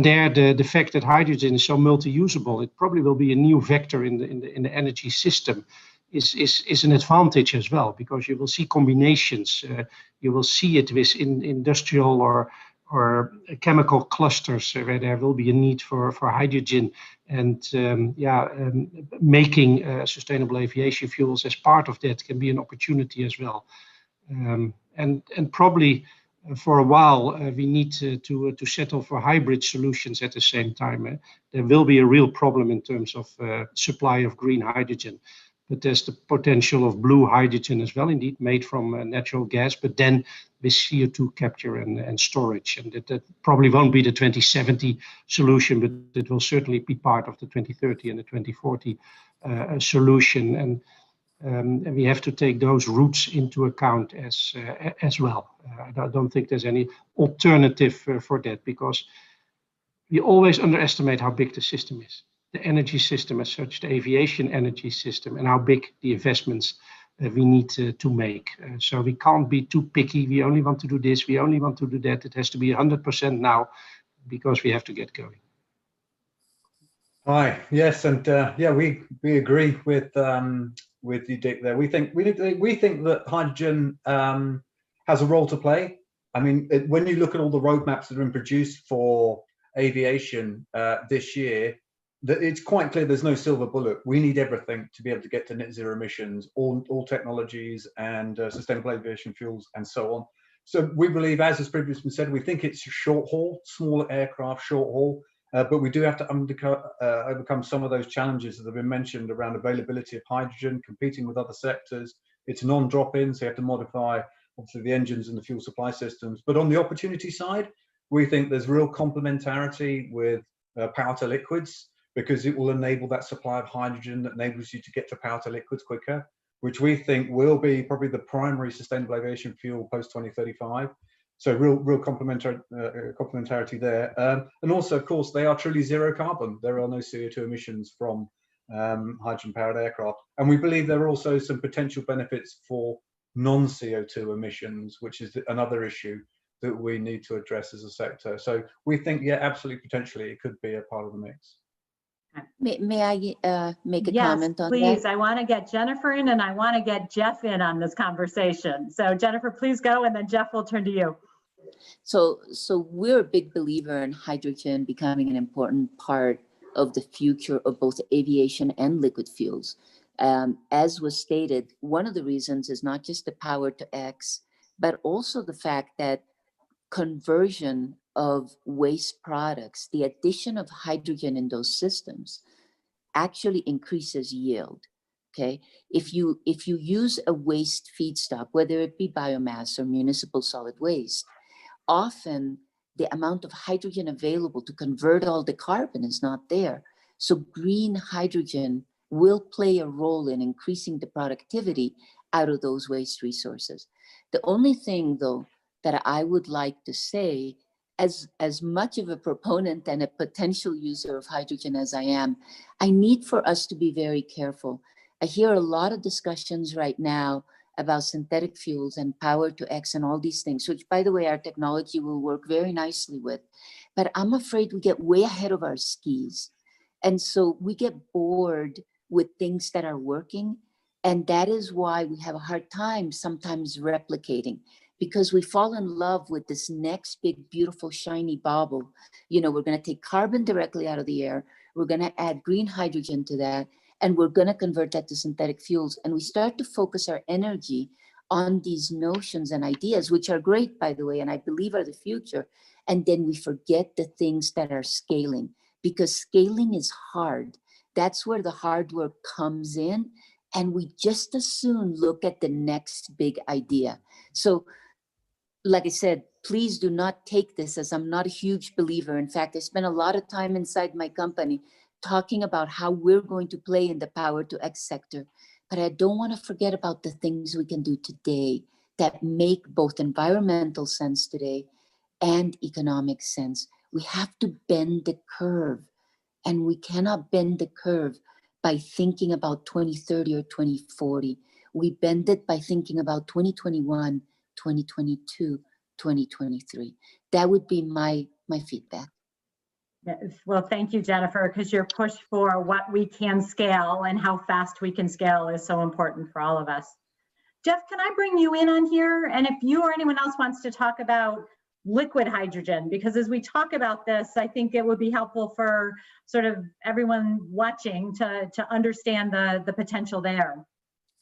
there, the fact that hydrogen is so multi-usable, it probably will be a new vector in the energy system, is an advantage as well, because you will see combinations. You will see it with industrial or chemical clusters where there will be a need for hydrogen, and making sustainable aviation fuels as part of that can be an opportunity as well. And probably for a while we need to settle for hybrid solutions at the same time. There will be a real problem in terms of supply of green hydrogen. But there's the potential of blue hydrogen as well, indeed, made from natural gas, but then with CO2 capture and storage. And that probably won't be the 2070 solution, but it will certainly be part of the 2030 and the 2040 solution. And we have to take those routes into account as well. I don't think there's any alternative for that, because we always underestimate how big the system is. The energy system as such, the aviation energy system, and how big the investments we need to make. So we can't be too picky. We only want to do this, we only want to do that. It has to be 100% now, because we have to get going. Hi, yes, and we agree with you, Dick. There, we think that hydrogen has a role to play. I mean, when you look at all the roadmaps that have been produced for aviation this year, that it's quite clear there's no silver bullet. We need everything to be able to get to net zero emissions, all technologies and sustainable aviation fuels and so on. So we believe, as has previously been said, we think it's short haul, smaller aircraft, short haul, but we do have to overcome some of those challenges that have been mentioned around availability of hydrogen, competing with other sectors. It's non-drop-in, so you have to modify obviously the engines and the fuel supply systems. But on the opportunity side, we think there's real complementarity with power to liquids, because it will enable that supply of hydrogen that enables you to get to power to liquids quicker, which we think will be probably the primary sustainable aviation fuel post 2035. So real complementarity there. And also, of course, they are truly zero carbon. There are no CO2 emissions from hydrogen powered aircraft. And we believe there are also some potential benefits for non-CO2 emissions, which is another issue that we need to address as a sector. So we think, yeah, absolutely, potentially it could be a part of the mix. May I make a yes, comment on please. that? I want to get Jennifer in, and I want to get Jeff in on this conversation. So Jennifer, please go, and then Jeff will turn to you. So we're a big believer in hydrogen becoming an important part of the future of both aviation and liquid fuels. As was stated, one of the reasons is not just the power to X, but also the fact that conversion of waste products, the addition of hydrogen in those systems actually increases yield. Okay, if you use a waste feedstock, whether it be biomass or municipal solid waste, often the amount of hydrogen available to convert all the carbon is not there. So green hydrogen will play a role in increasing the productivity out of those waste resources. The only thing, though, that I would like to say, as much of a proponent and a potential user of hydrogen as I am, I need for us to be very careful. I hear a lot of discussions right now about synthetic fuels and power to X and all these things, which, by the way, our technology will work very nicely with. But I'm afraid we get way ahead of our skis. And so we get bored with things that are working. And that is why we have a hard time sometimes replicating, because we fall in love with this next big, beautiful, shiny bauble. You know, we're going to take carbon directly out of the air. We're going to add green hydrogen to that, and we're going to convert that to synthetic fuels. And we start to focus our energy on these notions and ideas, which are great, by the way, and I believe are the future. And then we forget the things that are scaling, because scaling is hard. That's where the hard work comes in. And we just as soon look at the next big idea. So, like I said, please do not take this as I'm not a huge believer. In fact, I spent a lot of time inside my company talking about how we're going to play in the power to X sector. But I don't want to forget about the things we can do today that make both environmental sense today and economic sense. We have to bend the curve. And we cannot bend the curve by thinking about 2030 or 2040. We bend it by thinking about 2021, 2022, 2023. That would be my feedback. Yes. Well, thank you, Jennifer, because your push for what we can scale and how fast we can scale is so important for all of us. Jeff, can I bring you in on here? And if you or anyone else wants to talk about liquid hydrogen, because as we talk about this, I think it would be helpful for sort of everyone watching to understand the potential there.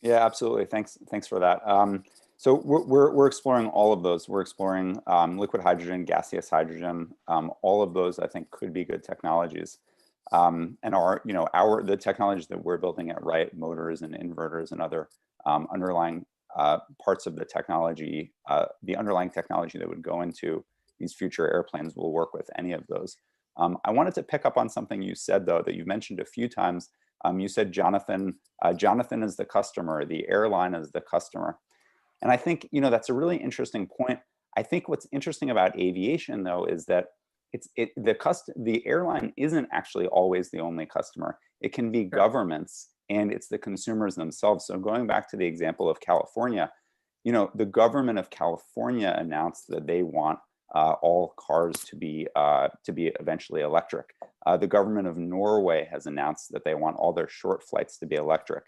Yeah, absolutely. Thanks for that. So we're exploring all of those. We're exploring liquid hydrogen, gaseous hydrogen. All of those, I think, could be good technologies. And the technologies that we're building at Wright, motors and inverters and other underlying parts of the technology, the underlying technology that would go into these future airplanes will work with any of those. I wanted to pick up on something you said, though, that you mentioned a few times. You said Jonathan is the customer, the airline is the customer. And I think, that's a really interesting point. I think what's interesting about aviation, though, is that the airline isn't actually always the only customer. It can be governments, and it's the consumers themselves. So going back to the example of California, the government of California announced that they want all cars to be eventually electric. The government of Norway has announced that they want all their short flights to be electric.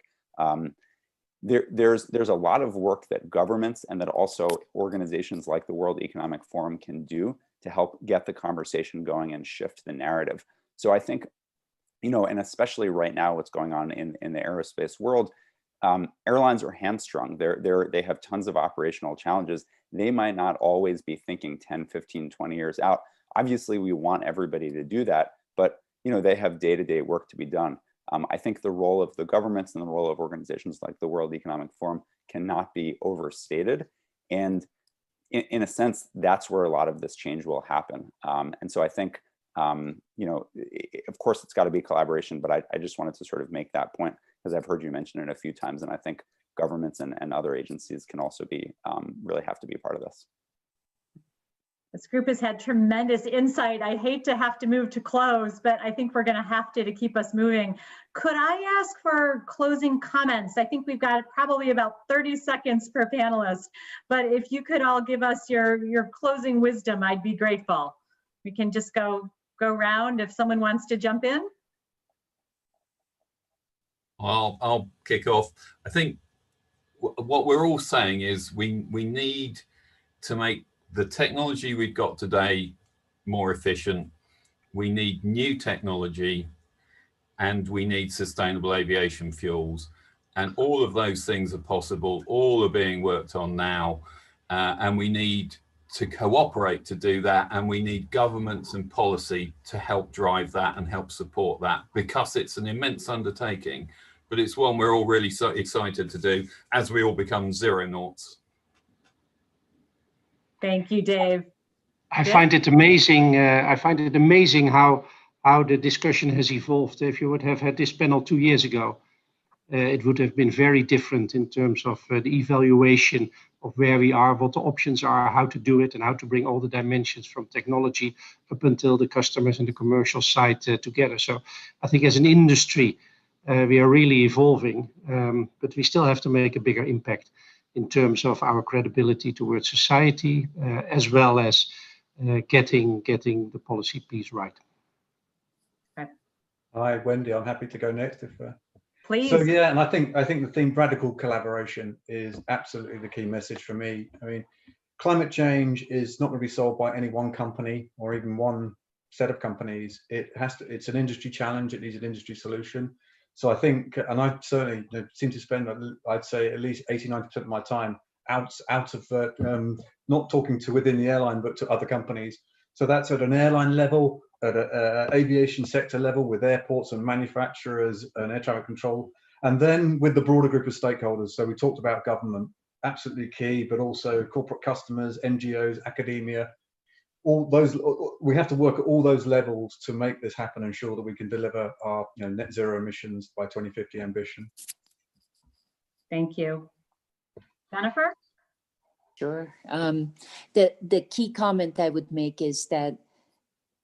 There's a lot of work that governments and that also organizations like the World Economic Forum can do to help get the conversation going and shift the narrative. So I think, and especially right now, what's going on in the aerospace world, airlines are hamstrung. They have tons of operational challenges. They might not always be thinking 10, 15, 20 years out. Obviously, we want everybody to do that, but they have day-to-day work to be done. I think the role of the governments and the role of organizations like the World Economic Forum cannot be overstated. And in a sense, that's where a lot of this change will happen. And so I think, of course, it's got to be collaboration, but I just wanted to sort of make that point because I've heard you mention it a few times. And I think governments and other agencies can also be really have to be part of this. This group has had tremendous insight. I hate to have to move to close, but I think we're going to have to keep us moving. Could I ask for closing comments? I think we've got probably about 30 seconds per panelist, but if you could all give us your closing wisdom, I'd be grateful. We can just go round if someone wants to jump in. I'll kick off. I think what we're all saying is we need to make the technology we've got today more efficient. We need new technology, and we need sustainable aviation fuels. And all of those things are possible. All are being worked on now. And we need to cooperate to do that. And we need governments and policy to help drive that and help support that, because it's an immense undertaking, but it's one we're all really so excited to do as we all become zero noughts. Thank you, Dave. I find it amazing how the discussion has evolved. If you would have had this panel 2 years ago, it would have been very different in terms of the evaluation of where we are, what the options are, how to do it, and how to bring all the dimensions from technology up until the customers and the commercial side together. So I think as an industry, we are really evolving, but we still have to make a bigger impact in terms of our credibility towards society, as well as getting the policy piece right. Hi, Wendy. I'm happy to go next if. Please. So yeah, and I think the theme radical collaboration is absolutely the key message for me. I mean, climate change is not going to be solved by any one company or even one set of companies. It's an industry challenge. It needs an industry solution. So I think, and I certainly seem to spend, I'd say, at least 80–90% of my time out of not talking to within the airline, but to other companies. So that's at an airline level, at an aviation sector level, with airports and manufacturers and air traffic control, and then with the broader group of stakeholders. So we talked about government, absolutely key, but also corporate customers, NGOs, academia. All those, we have to work at all those levels to make this happen and ensure that we can deliver our net zero emissions by 2050 ambition. Thank you. Jennifer? Sure. The key comment I would make is that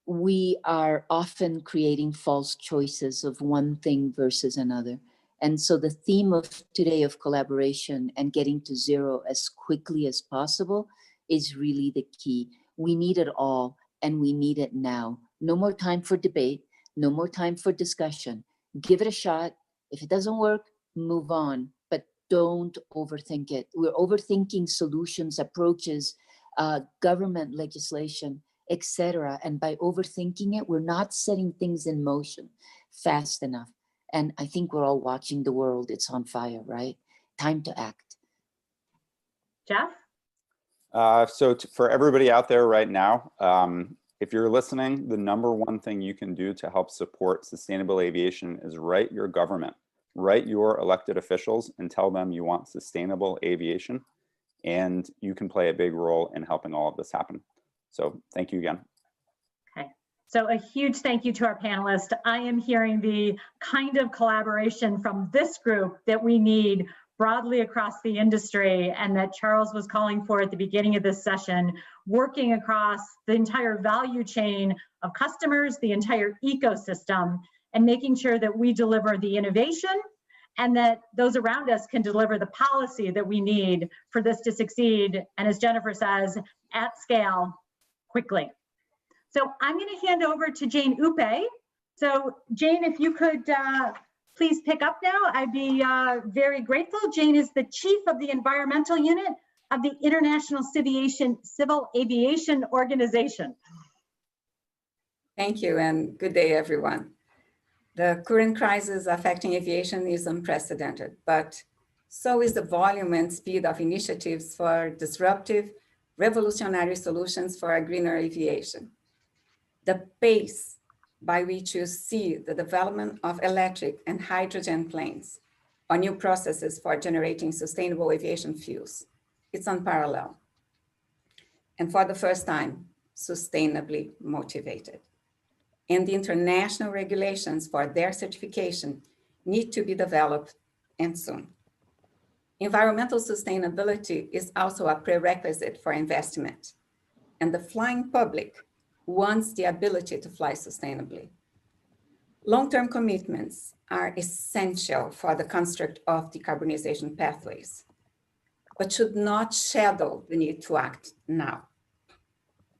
we are often creating false choices of one thing versus another. And so the theme of today of collaboration and getting to zero as quickly as possible is really the key. We need it all, and we need it now. No more time for debate, no more time for discussion. Give it a shot. If it doesn't work, move on, but don't overthink it. We're overthinking solutions, approaches, government legislation, etc. And by overthinking it, we're not setting things in motion fast enough. And I think we're all watching the world. It's on fire, right? Time to act. Jeff? For everybody out there right now, if you're listening, the number one thing you can do to help support sustainable aviation is write your government, write your elected officials and tell them you want sustainable aviation, and you can play a big role in helping all of this happen. So thank you again. Okay, so a huge thank you to our panelists. I am hearing the kind of collaboration from this group that we need broadly across the industry, and that Charles was calling for at the beginning of this session, working across the entire value chain of customers, the entire ecosystem, and making sure that we deliver the innovation and that those around us can deliver the policy that we need for this to succeed, and as Jennifer says, at scale, quickly. So I'm going to hand over to Jane Upe. So Jane, if you could please pick up now, I'd be very grateful. Jane is the Chief of the Environmental Unit of the International Civil Aviation Organization. Thank you, and good day, everyone. The current crisis affecting aviation is unprecedented, but so is the volume and speed of initiatives for disruptive, revolutionary solutions for a greener aviation. The pace by which you see the development of electric and hydrogen planes or new processes for generating sustainable aviation fuels, it's unparalleled. And for the first time, sustainably motivated. And the international regulations for their certification need to be developed, and soon. Environmental sustainability is also a prerequisite for investment, and the flying public wants the ability to fly sustainably. Long-term commitments are essential for the construct of decarbonization pathways, but should not shadow the need to act now.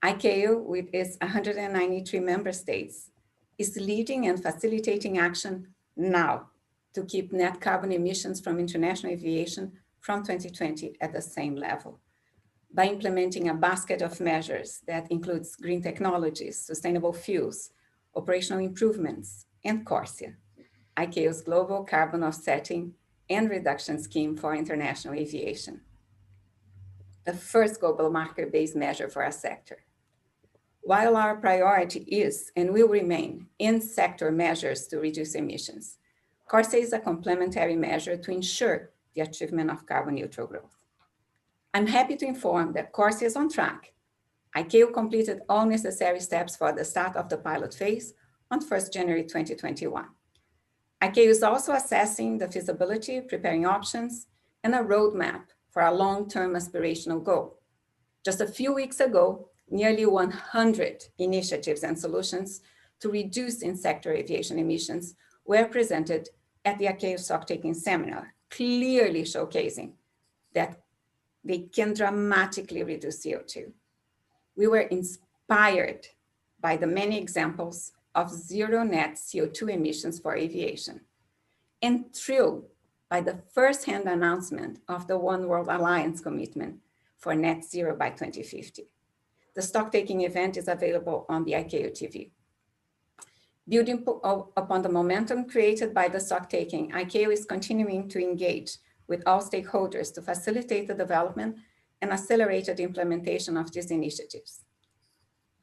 ICAO, with its 193 member states, is leading and facilitating action now to keep net carbon emissions from international aviation from 2020 at the same level, by implementing a basket of measures that includes green technologies, sustainable fuels, operational improvements, and CORSIA, ICAO's global carbon offsetting and reduction scheme for international aviation, the first global market-based measure for our sector. While our priority is and will remain in-sector measures to reduce emissions, CORSIA is a complementary measure to ensure the achievement of carbon neutral growth. I'm happy to inform that CORSIA is on track. ICAO completed all necessary steps for the start of the pilot phase on 1st January 2021. ICAO is also assessing the feasibility, preparing options, and a roadmap for a long-term aspirational goal. Just a few weeks ago, nearly 100 initiatives and solutions to reduce in-sector aviation emissions were presented at the ICAO stocktaking seminar, clearly showcasing that they can dramatically reduce CO2. We were inspired by the many examples of zero net CO2 emissions for aviation, and thrilled by the first-hand announcement of the One World Alliance commitment for net zero by 2050. The stocktaking event is available on the ICAO TV. Building upon the momentum created by the stocktaking, ICAO is continuing to engage with all stakeholders to facilitate the development and accelerated implementation of these initiatives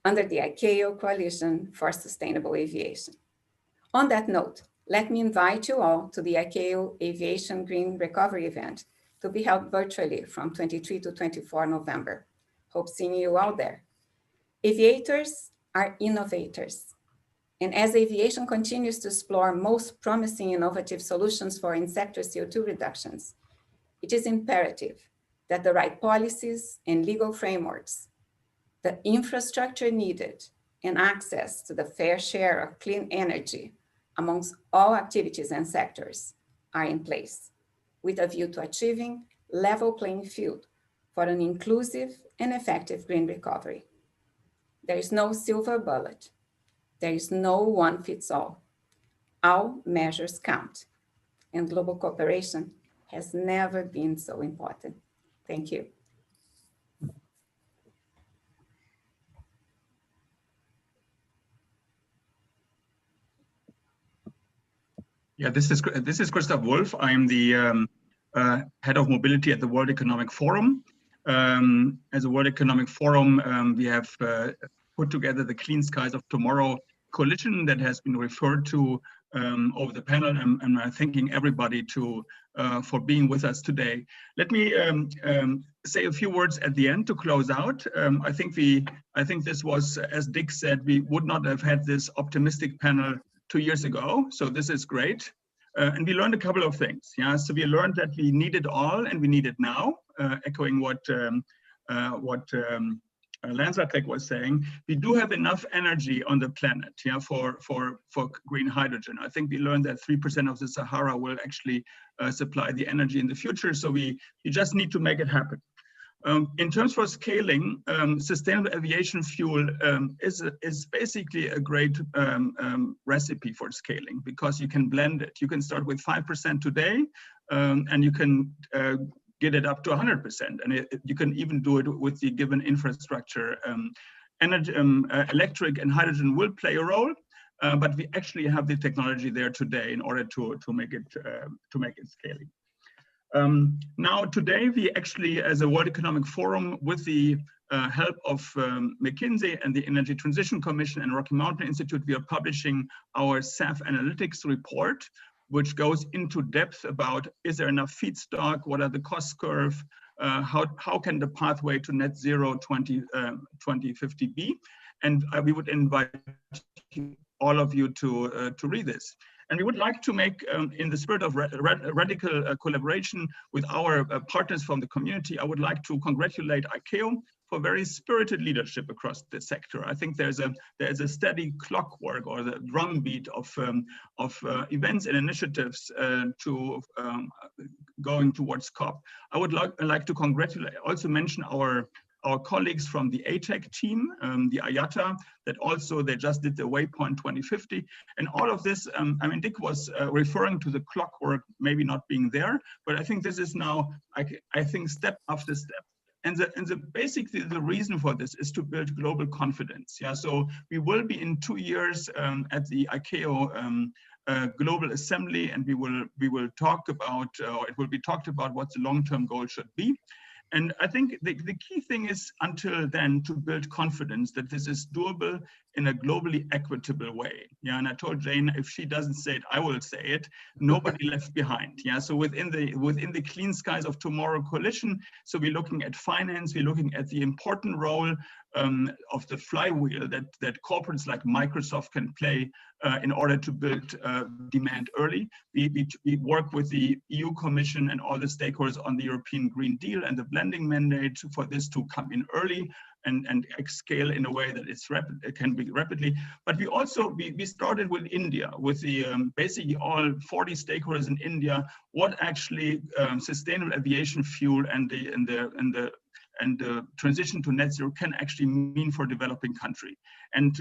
under the ICAO Coalition for Sustainable Aviation. On that note, let me invite you all to the ICAO Aviation Green Recovery event to be held virtually from 23 to 24 November. Hope seeing you all there. Aviators are innovators. And as aviation continues to explore most promising innovative solutions for in-sector CO2 reductions, it is imperative that the right policies and legal frameworks, the infrastructure needed, and access to the fair share of clean energy amongst all activities and sectors are in place, with a view to achieving level playing field for an inclusive and effective green recovery. There is no silver bullet. There is no one fits all. All measures count, and global cooperation has never been so important. Thank you. Yeah, this is Christoph Wolf. I'm the head of mobility at the World Economic Forum. As a World Economic Forum, we have put together the Clean Skies of Tomorrow coalition that has been referred to over the panel, and I'm thanking everybody for being with us today. Let me say a few words at the end to close out. I think this was, as Dick said, we would not have had this optimistic panel 2 years ago, so this is great. And we learned a couple of things. Yeah, so we learned that we need it all and we need it now, echoing what Lanzatek was saying. We do have enough energy on the planet, yeah, for green hydrogen. I think we learned that 3% of the Sahara will actually supply the energy in the future, so we just need to make it happen. In terms for scaling, sustainable aviation fuel is basically a great recipe for scaling, because you can blend it. You can start with 5% today, and you can get it up to 100%. And you can even do it with the given infrastructure. Energy, electric and hydrogen will play a role, but we actually have the technology there today in order to make it scaling. Now today we actually, as a World Economic Forum, with the help of McKinsey and the Energy Transition Commission and Rocky Mountain Institute, we are publishing our SAF analytics report, which goes into depth about, is there enough feedstock, what are the cost curve, how can the pathway to net zero 2050 be? And we would invite all of you to read this. And we would like to make, in the spirit of radical collaboration with our partners from the community, I would like to congratulate ICAO for very spirited leadership across the sector. I think there's a steady clockwork or the drumbeat of events and initiatives to going towards COP. I would like to congratulate, also mention our colleagues from the ATEC team, the IATA, that also they just did the Waypoint 2050. And all of this, I mean, Dick was referring to the clockwork maybe not being there, but I think this is now, I think, step after step. And basically the reason for this is to build global confidence. Yeah, so we will be in 2 years at the ICAO Global Assembly, and we will talk about, or it will be talked about what the long-term goal should be. And I think the key thing is, until then, to build confidence that this is doable in a globally equitable way. Yeah, and I told Jane, if she doesn't say it, I will say it. Nobody left behind. Yeah, so within the Clean Skies of Tomorrow coalition, so we're looking at finance, we're looking at the important role of the flywheel that corporates like Microsoft can play in order to build demand early. We work with the EU Commission and all the stakeholders on the European Green Deal and the blending mandate for this to come in early and scale in a way that it can be rapidly. But we also we started with India, with the basically all 40 stakeholders in India, what actually sustainable aviation fuel and the transition to net zero can actually mean for a developing country. And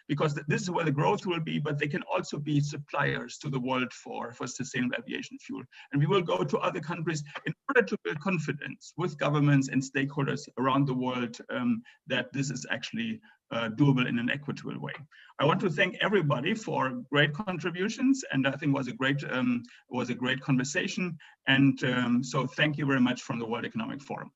because this is where the growth will be, but they can also be suppliers to the world for sustainable aviation fuel. And we will go to other countries in order to build confidence with governments and stakeholders around the world that this is actually doable in an equitable way. I want to thank everybody for great contributions, and I think was a great conversation. And so thank you very much from the World Economic Forum.